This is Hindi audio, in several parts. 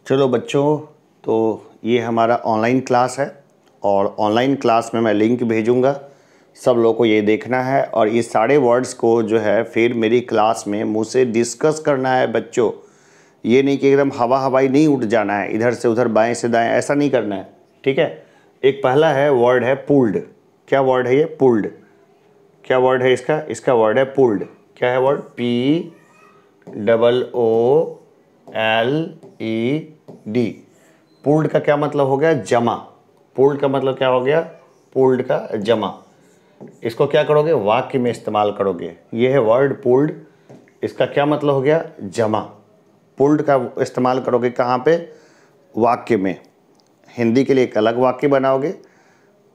चलो बच्चों, तो ये हमारा ऑनलाइन क्लास है और ऑनलाइन क्लास में मैं लिंक भेजूंगा। सब लोगों को ये देखना है और ये सारे वर्ड्स को जो है फिर मेरी क्लास में मुझसे डिस्कस करना है बच्चों। ये नहीं कि एकदम हवा हवाई नहीं उठ जाना है, इधर से उधर बाएं से दाएं ऐसा नहीं करना है, ठीक है। एक पहला है वर्ड है पुल्ड। क्या वर्ड है ये? पुल्ड। क्या वर्ड है इसका? इसका वर्ड है पुल्ड। क्या है वर्ड? POOLED। पुल्ड का क्या मतलब हो गया? जमा। पुल्ड का मतलब क्या हो गया? पुल्ड का जमा। इसको क्या करोगे? वाक्य में इस्तेमाल करोगे। ये है वर्ड पुल्ड। इसका क्या मतलब हो गया? जमा। पुल्ड का इस्तेमाल करोगे कहाँ पे? वाक्य में। हिंदी के लिए एक अलग वाक्य बनाओगे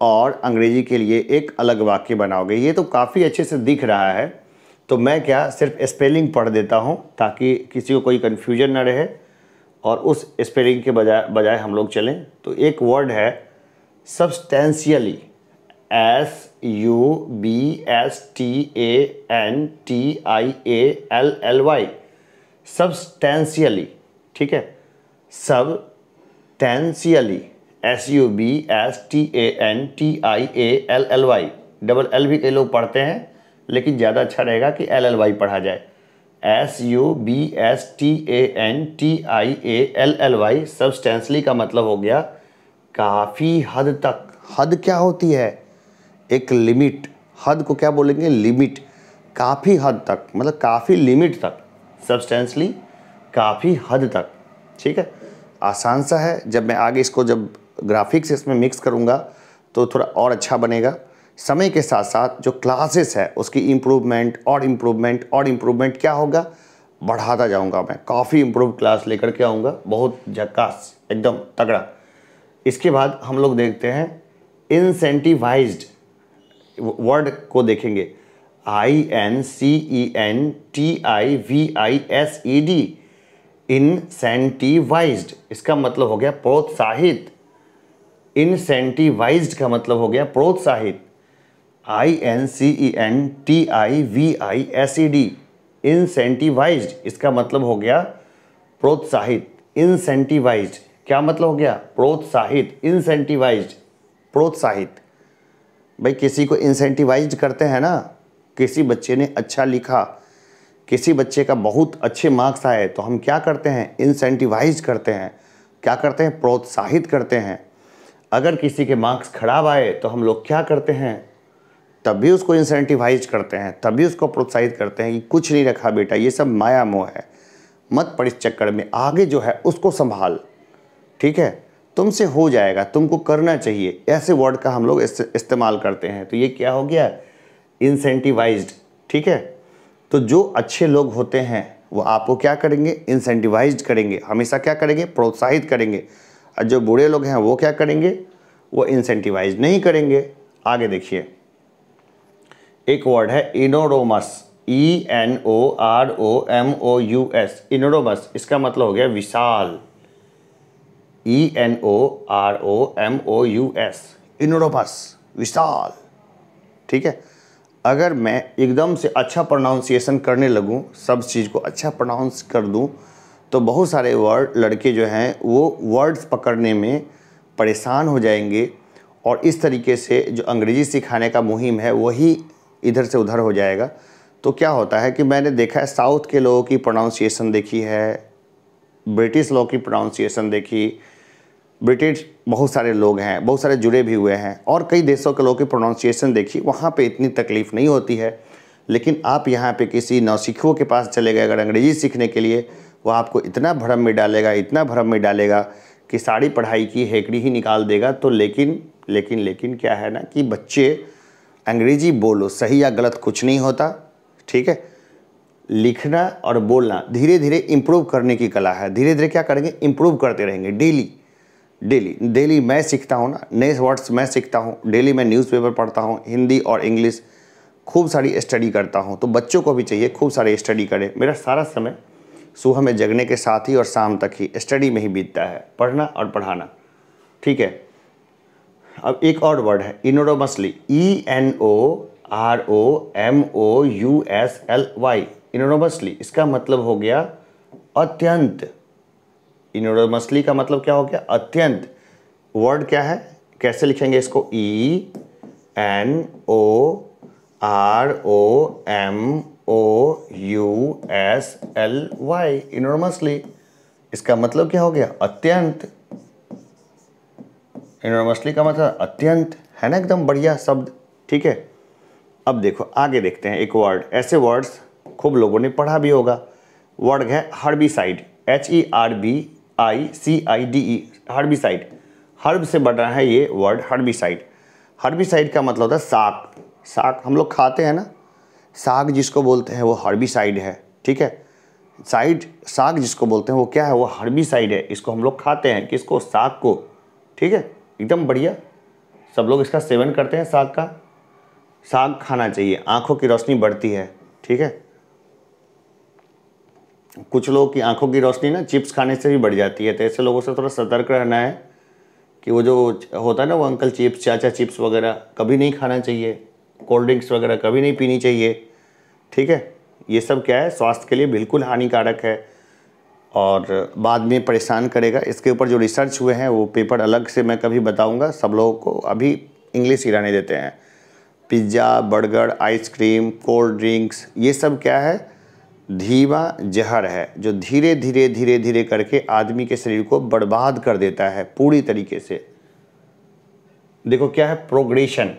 और अंग्रेजी के लिए एक अलग वाक्य बनाओगे। ये तो काफ़ी अच्छे से दिख रहा है, तो मैं क्या सिर्फ स्पेलिंग पढ़ देता हूँ ताकि किसी को कोई कन्फ्यूजन ना रहे और उस स्पेलिंग के बजाय हम लोग चलें। तो एक वर्ड है सब्सटेंशियली। SUBSTANTIALLY। सब्सटेंशियली, ठीक है। Substantially, SUBSTANTIALLY। डबल एल भी कई लोग पढ़ते हैं, लेकिन ज़्यादा अच्छा रहेगा कि LLY पढ़ा जाए। SUBSTANTIALLY। सब्सटेंशली का मतलब हो गया काफ़ी हद तक। हद क्या होती है? एक लिमिट। हद को क्या बोलेंगे? लिमिट। काफ़ी हद तक मतलब काफ़ी लिमिट तक। सब्सटेंशली काफ़ी हद तक, ठीक है। आसान सा है। जब मैं आगे इसको जब ग्राफिक्स इसमें मिक्स करूँगा तो थोड़ा और अच्छा बनेगा। समय के साथ साथ जो क्लासेस है उसकी इम्प्रूवमेंट और इम्प्रूवमेंट और इम्प्रूवमेंट क्या होगा? बढ़ाता जाऊँगा। मैं काफ़ी इम्प्रूव क्लास लेकर के आऊँगा, बहुत झक्कास, एकदम तगड़ा। इसके बाद हम लोग देखते हैं इंसेंटिवाइज्ड। वर्ड को देखेंगे। INCENTIVISED। इंसेंटिवाइज्ड, इसका मतलब हो गया प्रोत्साहित। इंसेंटिवाइज्ड का मतलब हो गया प्रोत्साहित। INCENTIVISED। इंसेंटिवाइज्ड, इसका मतलब हो गया प्रोत्साहित। इंसेंटिवाइज्ड क्या मतलब हो गया? प्रोत्साहित। इंसेंटिवाइज्ड, प्रोत्साहित। भाई किसी को इंसेंटिवाइज्ड करते हैं ना, किसी बच्चे ने अच्छा लिखा, किसी बच्चे का बहुत अच्छे मार्क्स आए तो हम क्या करते हैं? इंसेंटिवाइज करते हैं। क्या करते हैं? प्रोत्साहित करते हैं। अगर किसी के मार्क्स खराब आए तो हम लोग क्या करते हैं? तब भी उसको इंसेंटिवाइज करते हैं, तभी उसको प्रोत्साहित करते हैं कि कुछ नहीं रखा बेटा, ये सब माया मोह है, मत पड़ इस चक्कर में, आगे जो है उसको संभाल, ठीक है, तुमसे हो जाएगा, तुमको करना चाहिए। ऐसे वर्ड का हम लोग इस्तेमाल करते हैं। तो ये क्या हो गया? इंसेंटिवाइज्ड, ठीक है। तो जो अच्छे लोग होते हैं वो आपको क्या करेंगे? इंसेंटिवाइज्ड करेंगे, हमेशा क्या करेंगे? प्रोत्साहित करेंगे। और जो बुरे लोग हैं वो क्या करेंगे? वो इंसेंटिवाइज नहीं करेंगे। आगे देखिए, एक वर्ड है इनोडोमस। ENOROMOUS। इनोडोमस, इसका मतलब हो गया विशाल। ENOROMOUS। इनोडोमस, विशाल, ठीक है। अगर मैं एकदम से अच्छा प्रोनाउंसिएशन करने लगूं, सब चीज़ को अच्छा प्रोनाउंस कर दूं, तो बहुत सारे वर्ड लड़के जो हैं वो वर्ड्स पकड़ने में परेशान हो जाएंगे और इस तरीके से जो अंग्रेज़ी सिखाने का मुहिम है वही इधर से उधर हो जाएगा। तो क्या होता है कि मैंने देखा है, साउथ के लोगों की प्रोनाउंसिएशन देखी है, ब्रिटिश लोगों की प्रोनाउंसिएशन देखी, ब्रिटिश बहुत सारे लोग हैं, बहुत सारे जुड़े भी हुए हैं, और कई देशों के लोगों की प्रोनाउंसिएशन देखी, वहाँ पे इतनी तकलीफ़ नहीं होती है। लेकिन आप यहाँ पे किसी नौसिखुओं के पास चले गए अगर अंग्रेज़ी सीखने के लिए, वो आपको इतना भ्रम में डालेगा, इतना भ्रम में डालेगा कि सारी पढ़ाई की हेकड़ी ही निकाल देगा। तो लेकिन क्या है ना कि बच्चे अंग्रेज़ी बोलो, सही या गलत कुछ नहीं होता, ठीक है। लिखना और बोलना धीरे धीरे इम्प्रूव करने की कला है। धीरे धीरे क्या करेंगे? इम्प्रूव करते रहेंगे। डेली डेली डेली मैं सीखता हूँ ना, नए वर्ड्स मैं सीखता हूँ। डेली मैं न्यूज़पेपर पढ़ता हूँ, हिंदी और इंग्लिश खूब सारी स्टडी करता हूँ। तो बच्चों को भी चाहिए खूब सारी स्टडी करें। मेरा सारा समय सुबह में जगने के साथ ही और शाम तक ही स्टडी में ही बीतता है, पढ़ना और पढ़ाना, ठीक है। अब एक और वर्ड है इनोडोमसली। ENOROMOUSLY। इनोडोमसली, इसका मतलब हो गया अत्यंत, इनोरमसली का मतलब क्या हो गया? अत्यंत। वर्ड क्या है, कैसे लिखेंगे इसको? ENORMOUSLY, इनोरमसली। इसका मतलब क्या हो गया? अत्यंत। इनोरमसली का मतलब अत्यंत, है ना? एकदम बढ़िया शब्द, ठीक है। अब देखो आगे देखते हैं एक वर्ड, ऐसे वर्ड्स खूब लोगों ने पढ़ा भी होगा। वर्ड है हर्बिसाइड, HERBICIDE, हर्बिसाइड। हर्ब से बन रहा है ये वर्ड हर्बिसाइड। हर्बिसाइड का मतलब होता है साग। साग हम लोग खाते हैं ना, साग जिसको बोलते हैं वो हर्बिसाइड है, ठीक है। साग जिसको बोलते हैं वो क्या है? वो हर्बिसाइड है। इसको हम लोग खाते हैं, किसको? साग को, ठीक है। एकदम बढ़िया, सब लोग इसका सेवन करते हैं साग का। साग खाना चाहिए, आंखों की रोशनी बढ़ती है, ठीक है। कुछ लोगों की आंखों की रोशनी ना चिप्स खाने से भी बढ़ जाती है, तो ऐसे लोगों से थोड़ा सतर्क रहना है कि वो जो होता है ना वो अंकल चिप्स, चाचा चिप्स वगैरह कभी नहीं खाना चाहिए। कोल्ड ड्रिंक्स वगैरह कभी नहीं पीनी चाहिए, ठीक है। ये सब क्या है? स्वास्थ्य के लिए बिल्कुल हानिकारक है और बाद में परेशान करेगा। इसके ऊपर जो रिसर्च हुए हैं वो पेपर अलग से मैं कभी बताऊंगा सब लोगों को, अभी इंग्लिश ही रहने देते हैं। Pizza, burger, ice cream, cold drinks, ये सब क्या है? धीमा जहर है जो धीरे धीरे धीरे धीरे करके आदमी के शरीर को बर्बाद कर देता है पूरी तरीके से। देखो क्या है? Progression,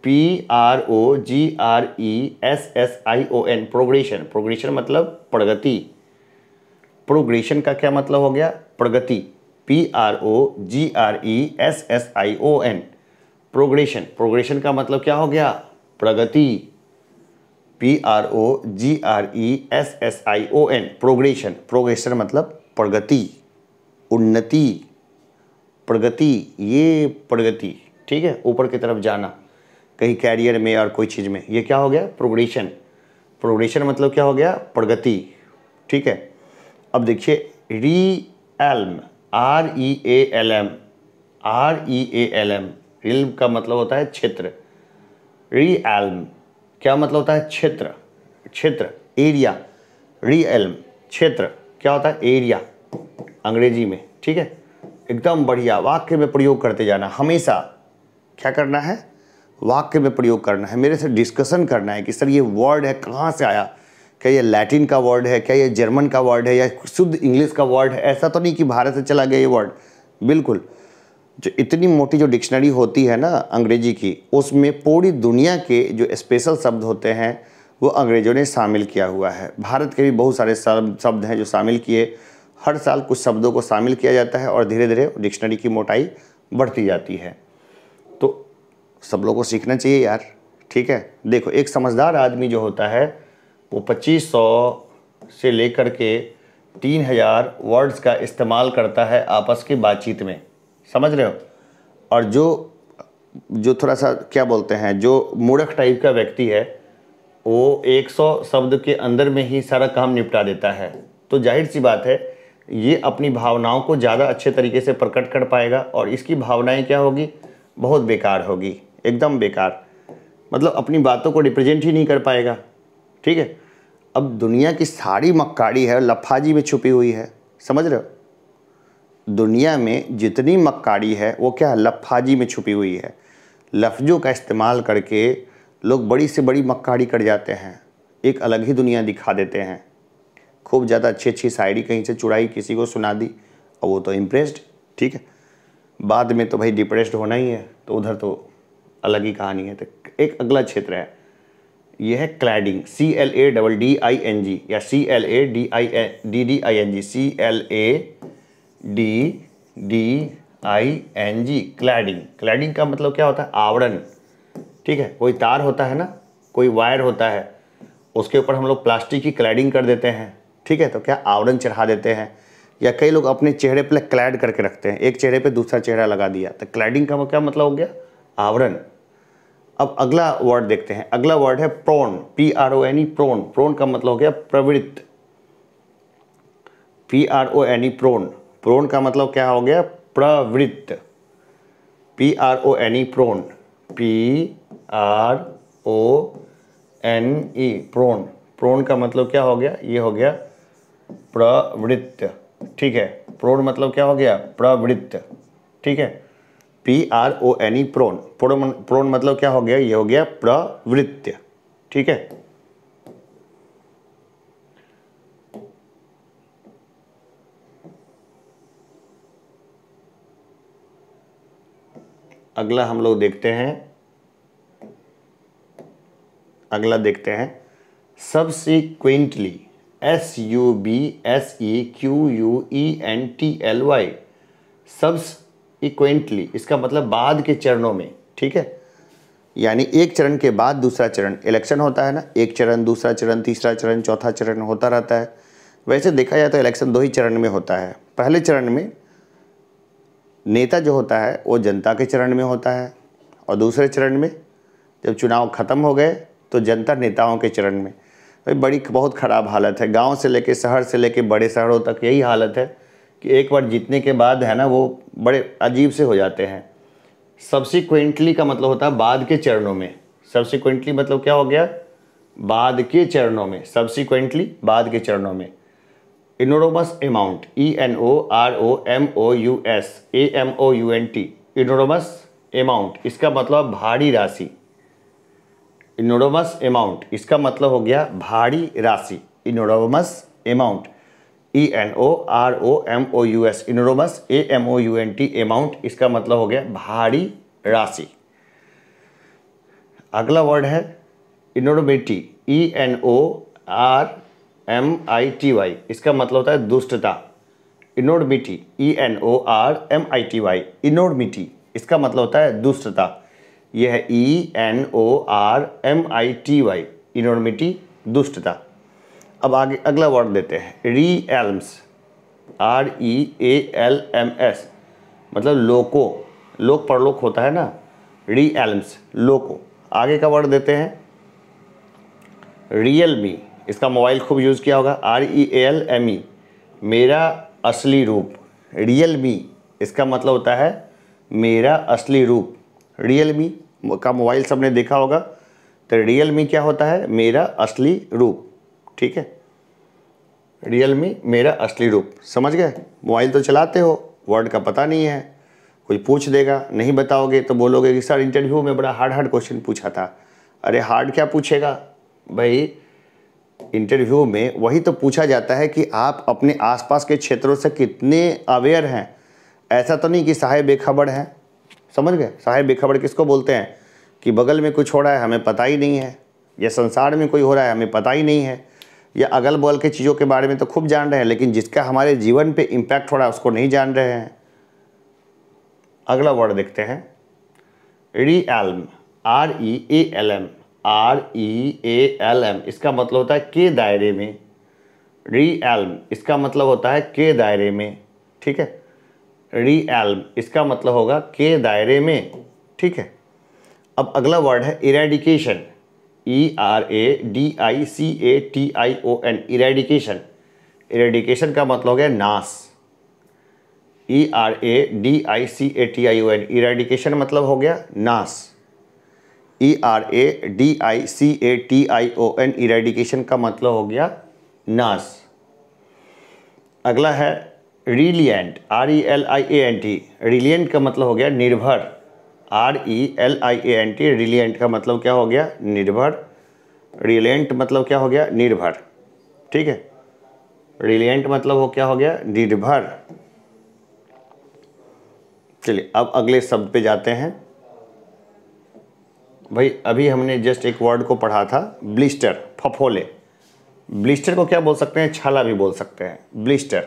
PROGRESSION, progression. प्रोग्रेशन मतलब प्रगति। प्रोग्रेशन का क्या मतलब हो गया? प्रगति। PROGRESSION, progression. प्रोग्रेशन का मतलब क्या हो गया? प्रगति। PROGRESSION, progression. प्रोग्रेशन मतलब प्रगति, उन्नति, प्रगति, ये प्रगति, ठीक है। ऊपर की तरफ जाना कहीं कैरियर में और कोई चीज़ में, ये क्या हो गया? प्रोग्रेशन। प्रोग्रेशन मतलब क्या हो गया? प्रगति, ठीक है। अब देखिए रीएल्म, REALM, रिल्म का मतलब होता है क्षेत्र। रीएल्म क्या मतलब होता है? क्षेत्र, क्षेत्र, एरिया। रीएल्म क्षेत्र क्या होता है? एरिया अंग्रेजी में, ठीक है। एकदम बढ़िया, वाक्य में प्रयोग करते जाना हमेशा। क्या करना है? वाक्य में प्रयोग करना है, मेरे से डिस्कशन करना है कि सर ये वर्ड है कहाँ से आया, क्या ये लैटिन का वर्ड है, क्या ये जर्मन का वर्ड है, या शुद्ध इंग्लिश का वर्ड है। ऐसा तो नहीं कि भारत से चला गया ये वर्ड, बिल्कुल। जो इतनी मोटी जो डिक्शनरी होती है ना अंग्रेजी की, उसमें पूरी दुनिया के जो स्पेशल शब्द होते हैं वो अंग्रेजों ने शामिल किया हुआ है। भारत के भी बहुत सारे शब्द हैं जो शामिल किए। हर साल कुछ शब्दों को शामिल किया जाता है और धीरे धीरे डिक्शनरी की मोटाई बढ़ती जाती है। तो सब लोगों को सीखना चाहिए यार, ठीक है। देखो एक समझदार आदमी जो होता है वो 2500 से लेकर के 3000 वर्ड्स का इस्तेमाल करता है आपस की बातचीत में, समझ रहे हो। और जो थोड़ा सा क्या बोलते हैं, जो मूर्ख टाइप का व्यक्ति है वो 100 शब्द के अंदर में ही सारा काम निपटा देता है। तो जाहिर सी बात है ये अपनी भावनाओं को ज़्यादा अच्छे तरीके से प्रकट कर पाएगा और इसकी भावनाएं क्या होगी? बहुत बेकार होगी, एकदम बेकार। मतलब अपनी बातों को रिप्रेजेंट ही नहीं कर पाएगा, ठीक है। अब दुनिया की सारी मक्कारी है लफाजी में छुपी हुई है, समझ रहे हो। दुनिया में जितनी मक्कारी है वो क्या है? लफाजी में छुपी हुई है। लफ्ज़ों का इस्तेमाल करके लोग बड़ी से बड़ी मक्कारी कर जाते हैं, एक अलग ही दुनिया दिखा देते हैं। खूब ज़्यादा अच्छी अच्छी शायरी कहीं से चुराई, किसी को सुना दी और वो तो इम्प्रेस्ड, ठीक है। बाद में तो भाई डिप्रेस्ड होना ही है, तो उधर तो अलग ही कहानी है। तो एक अगला क्षेत्र है, ये है क्लैडिंग, CLADDING या CLADDING, क्लैडिंग। क्लैडिंग का मतलब क्या होता है? आवरण, ठीक है। कोई तार होता है ना, कोई वायर होता है, उसके ऊपर हम लोग प्लास्टिक की क्लैडिंग कर देते हैं, ठीक है। तो क्या आवरण चढ़ा देते हैं, या कई लोग अपने चेहरे पर क्लैड करके रखते हैं, एक चेहरे पे दूसरा चेहरा लगा दिया। तो क्लैडिंग का क्या मतलब हो गया? आवरण। अब अगला वर्ड देखते हैं, अगला वर्ड है प्रोन, PRONE, प्रोन। प्रोन का मतलब हो गया प्रवृत्त, PRONE, प्रोन। प्रोन का मतलब क्या हो गया? प्रवृत्त, PRONE, prone, PRONE, prone. Prone का मतलब क्या हो गया? ये हो गया प्रवृत्त, ठीक है। प्रोन मतलब क्या हो गया? प्रवृत्त। ठीक है, PRONE, प्रोन। प्रोन मतलब क्या हो गया? ये हो गया प्रवृत्त। ठीक है, अगला हम लोग देखते हैं, अगला देखते हैं सबसीक्वेंटली, SUBSEQUENTLY, सबसीक्वेंटली इसका मतलब बाद के चरणों में। ठीक है, यानी एक चरण के बाद दूसरा चरण। इलेक्शन होता है ना, एक चरण, दूसरा चरण, तीसरा चरण, चौथा चरण होता रहता है। वैसे देखा जाए तो इलेक्शन 2 ही चरण में होता है। पहले चरण में नेता जो होता है वो जनता के चरण में होता है, और दूसरे चरण में जब चुनाव खत्म हो गए तो जनता नेताओं के चरण में। भाई बड़ी बहुत ख़राब हालत है, गांव से लेके शहर से लेके बड़े शहरों तक यही हालत है कि एक बार जीतने के बाद है ना वो बड़े अजीब से हो जाते हैं। सब्सिक्वेंटली का मतलब होता है बाद के चरणों में। सब्सिक्वेंटली मतलब क्या हो गया? बाद के चरणों में। सब्सिक्वेंटली बाद के चरणों में। इनोरोमस अमाउंट, ENOROMOUS AMOUNT, इनोरोमस अमाउंट इसका मतलब भारी राशि। इनोरोमस अमाउंट इसका मतलब हो गया भारी राशि। इनोरोमस अमाउंट, ENOROMOUS, इनोरोमस AMOUNT अमाउंट इसका मतलब हो गया भारी राशि। अगला वर्ड है इनोर्मिटी, ENORMITY, इसका मतलब होता है दुष्टता। इनोर्मिटी, ENORMITY, इनोर्मिटी इसका मतलब होता है दुष्टता। यह है ENORMITY, इनोर्मिटी दुष्टता। अब आगे अगला वर्ड देते हैं रीएल्म्स, REALMS, मतलब लोको, लोक परलोक होता है ना, रीएल्म्स लोको। आगे का वर्ड देते हैं रियलमी, इसका मोबाइल खूब यूज़ किया होगा, REALME, मेरा असली रूप। रियलमी इसका मतलब होता है मेरा असली रूप। रियलमी का मोबाइल सबने देखा होगा, तो रियलमी क्या होता है? मेरा असली रूप। ठीक है, रियलमी मेरा असली रूप। समझ गए? मोबाइल तो चलाते हो, वर्ड का पता नहीं है, कोई पूछ देगा, नहीं बताओगे तो बोलोगे कि सर इंटरव्यू में बड़ा हार्ड हार्ड क्वेश्चन पूछा था। अरे हार्ड क्या पूछेगा भाई, इंटरव्यू में वही तो पूछा जाता है कि आप अपने आसपास के क्षेत्रों से कितने अवेयर हैं। ऐसा तो नहीं कि साहे बेखबर हैं। समझ गए? साहे बेखबर किसको बोलते हैं? कि बगल में कुछ हो रहा है हमें पता ही नहीं है, या संसार में कोई हो रहा है हमें पता ही नहीं है, या अगल बगल के चीज़ों के बारे में तो खूब जान रहे हैं लेकिन जिसका हमारे जीवन पे इम्पैक्ट हो रहा है उसको नहीं जान रहे हैं। अगला वर्ड देखते हैं रीएल्म, REALM, REALM इसका मतलब होता है के दायरे में। रीएल्म इसका मतलब होता है के दायरे में। ठीक है, रीएल्म इसका मतलब होगा के दायरे में। ठीक है, अब अगला वर्ड है इरेडिकेशन, ERADICATION, इरेडिकेशन। इरेडिकेशन का मतलब हो गया नाश। ERADICATION, इरेडिकेशन मतलब हो गया नाश। ERADICATION, इरेडिकेशन का मतलब हो गया नाश। अगला है रिलिएंट, RELIANT, रिलिएंट का मतलब हो गया निर्भर। RELIANT, रिलिएंट का मतलब क्या हो गया? निर्भर। रिलिएंट मतलब क्या हो गया? निर्भर। ठीक है, रिलिएंट मतलब हो क्या हो गया? निर्भर। चलिए अब अगले शब्द पे जाते हैं। भाई अभी हमने जस्ट एक वर्ड को पढ़ा था ब्लिस्टर, फफोले। ब्लिस्टर को क्या बोल सकते हैं? छाला भी बोल सकते हैं। Blister,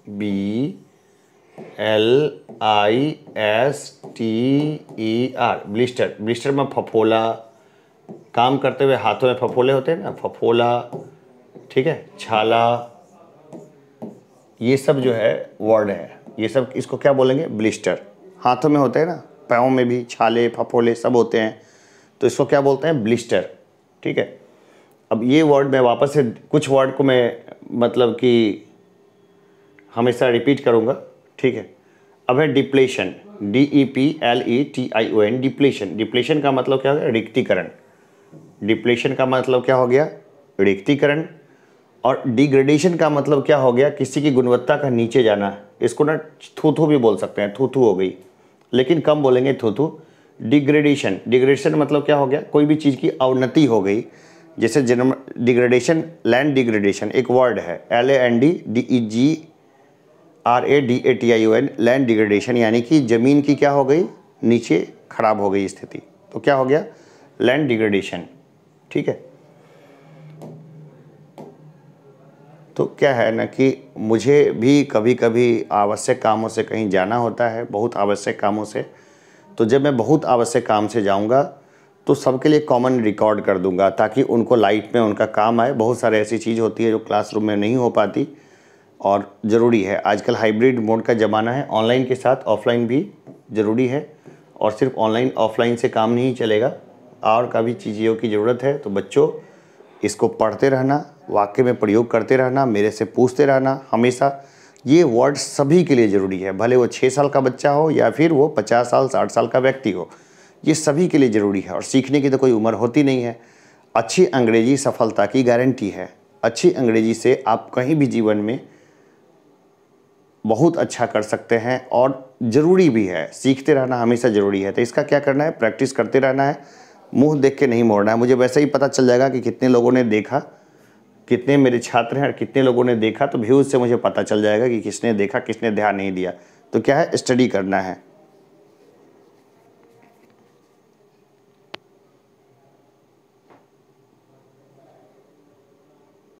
BLISTER, blister. ब्लिस्टर में फफोला, काम करते हुए हाथों में फफोले होते हैं ना, फफोला। ठीक है, छाला, ये सब जो है वर्ड है, ये सब इसको क्या बोलेंगे? ब्लिस्टर। हाथों में होते हैं ना, पैरों में भी छाले फफोले सब होते हैं, तो इसको क्या बोलते हैं? ब्लिस्टर। ठीक है, अब ये वर्ड मैं वापस से कुछ वर्ड को मैं मतलब कि हमेशा रिपीट करूँगा। ठीक है, अब है डिप्लेशन, DEPLETION, डिप्लेशन। डिप्लेशन का मतलब क्या हो गया? रिक्तीकरण। डिप्लेशन का मतलब क्या हो गया? रिक्तीकरण। और डिग्रेडेशन का मतलब क्या हो गया, किसी की गुणवत्ता का नीचे जाना। इसको ना थू भी बोल सकते हैं, थू हो गई, लेकिन कम बोलेंगे थू। डिग्रेडेशन मतलब क्या हो गया, कोई भी चीज़ की अवनति हो गई। जैसे जन्म डिग्रेडेशन, लैंड डिग्रेडेशन एक वर्ड है, LANDDEGRADATION, लैंड डिग्रेडेशन, यानी कि ज़मीन की क्या हो गई, नीचे खराब हो गई स्थिति, तो क्या हो गया, लैंड डिग्रेडेशन। ठीक है, तो क्या है ना कि मुझे भी कभी कभी आवश्यक कामों से कहीं जाना होता है, बहुत आवश्यक कामों से। तो जब मैं बहुत आवश्यक काम से जाऊंगा तो सबके लिए कॉमन रिकॉर्ड कर दूंगा, ताकि उनको लाइफ में उनका काम आए। बहुत सारे ऐसी चीज़ होती है जो क्लासरूम में नहीं हो पाती और ज़रूरी है। आजकल हाइब्रिड मोड का ज़माना है, ऑनलाइन के साथ ऑफलाइन भी ज़रूरी है, और सिर्फ ऑनलाइन ऑफलाइन से काम नहीं चलेगा, और का भी चीज़ों की ज़रूरत है। तो बच्चों, इसको पढ़ते रहना, वाक्य में प्रयोग करते रहना, मेरे से पूछते रहना हमेशा। ये वर्ड सभी के लिए ज़रूरी है, भले वो 6 साल का बच्चा हो या फिर वो 50 साल 60 साल का व्यक्ति हो, ये सभी के लिए ज़रूरी है। और सीखने की तो कोई उम्र होती नहीं है। अच्छी अंग्रेजी सफलता की गारंटी है। अच्छी अंग्रेजी से आप कहीं भी जीवन में बहुत अच्छा कर सकते हैं, और ज़रूरी भी है, सीखते रहना हमेशा ज़रूरी है। तो इसका क्या करना है, प्रैक्टिस करते रहना है, मुंह देख के नहीं मोड़ना है। मुझे वैसे ही पता चल जाएगा कि कितने लोगों ने देखा, कितने मेरे छात्र हैं और कितने लोगों ने देखा, तो व्यूज़ से मुझे पता चल जाएगा कि किसने देखा, किसने ध्यान नहीं दिया। तो क्या है, स्टडी करना है।